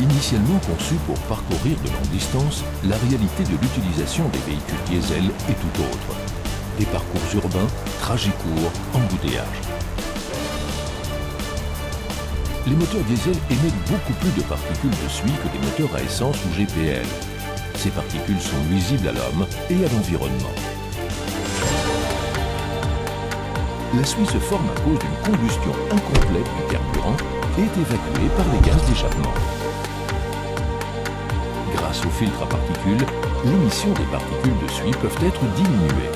Initialement conçu pour parcourir de longues distances, la réalité de l'utilisation des véhicules diesel est tout autre. Des parcours urbains, trajets courts, embouteillages. Les moteurs diesel émettent beaucoup plus de particules de suie que les moteurs à essence ou GPL. Ces particules sont nuisibles à l'homme et à l'environnement. La suie se forme à cause d'une combustion incomplète du carburant et est évacuée par les gaz d'échappement. Grâce au filtre à particules, l'émission des particules de suie peuvent être diminuées.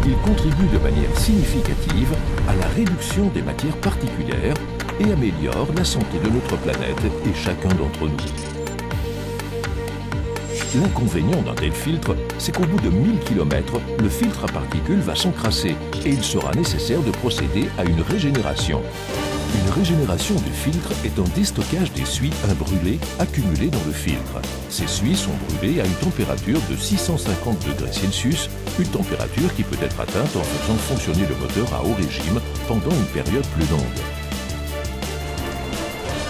Il contribue de manière significative à la réduction des matières particulières et améliore la santé de notre planète et chacun d'entre nous. L'inconvénient d'un tel filtre, c'est qu'au bout de 1000 km, le filtre à particules va s'encrasser et il sera nécessaire de procéder à une régénération. Une régénération du filtre est un déstockage des suies imbrûlées accumulées dans le filtre. Ces suies sont brûlées à une température de 650 degrés Celsius, une température qui peut être atteinte en faisant fonctionner le moteur à haut régime pendant une période plus longue.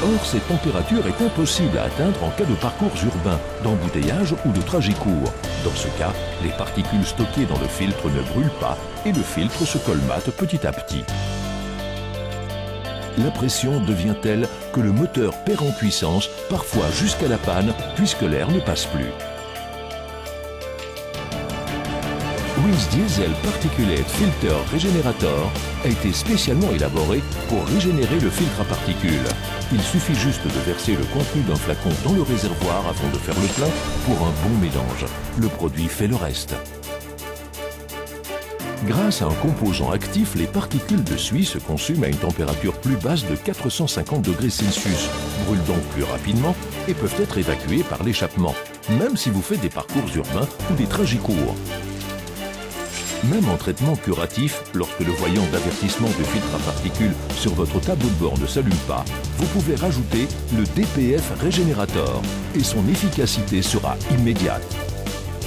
Or, cette température est impossible à atteindre en cas de parcours urbain, d'embouteillage ou de trajet court. Dans ce cas, les particules stockées dans le filtre ne brûlent pas et le filtre se colmate petit à petit. La pression devient telle que le moteur perd en puissance, parfois jusqu'à la panne, puisque l'air ne passe plus. Wins Diesel Particulate Filter Regenerator a été spécialement élaboré pour régénérer le filtre à particules. Il suffit juste de verser le contenu d'un flacon dans le réservoir avant de faire le plein pour un bon mélange. Le produit fait le reste. Grâce à un composant actif, les particules de suie se consument à une température plus basse de 450 degrés Celsius, brûlent donc plus rapidement et peuvent être évacuées par l'échappement, même si vous faites des parcours urbains ou des trajets courts. Même en traitement curatif, lorsque le voyant d'avertissement de filtre à particules sur votre tableau de bord ne s'allume pas, vous pouvez rajouter le DPF Regenerator et son efficacité sera immédiate.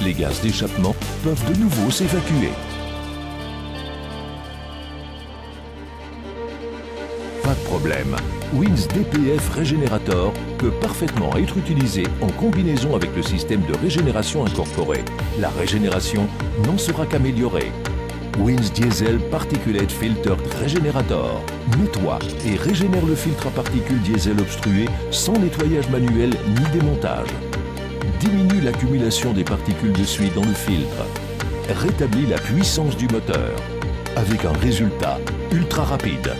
Les gaz d'échappement peuvent de nouveau s'évacuer. Pas de problème, Wins DPF Regenerator peut parfaitement être utilisé en combinaison avec le système de régénération incorporé. La régénération n'en sera qu'améliorée. Wins Diesel Particulate Filter Regenerator nettoie et régénère le filtre à particules diesel obstrué sans nettoyage manuel ni démontage. Diminue l'accumulation des particules de suie dans le filtre. Rétablit la puissance du moteur avec un résultat ultra rapide.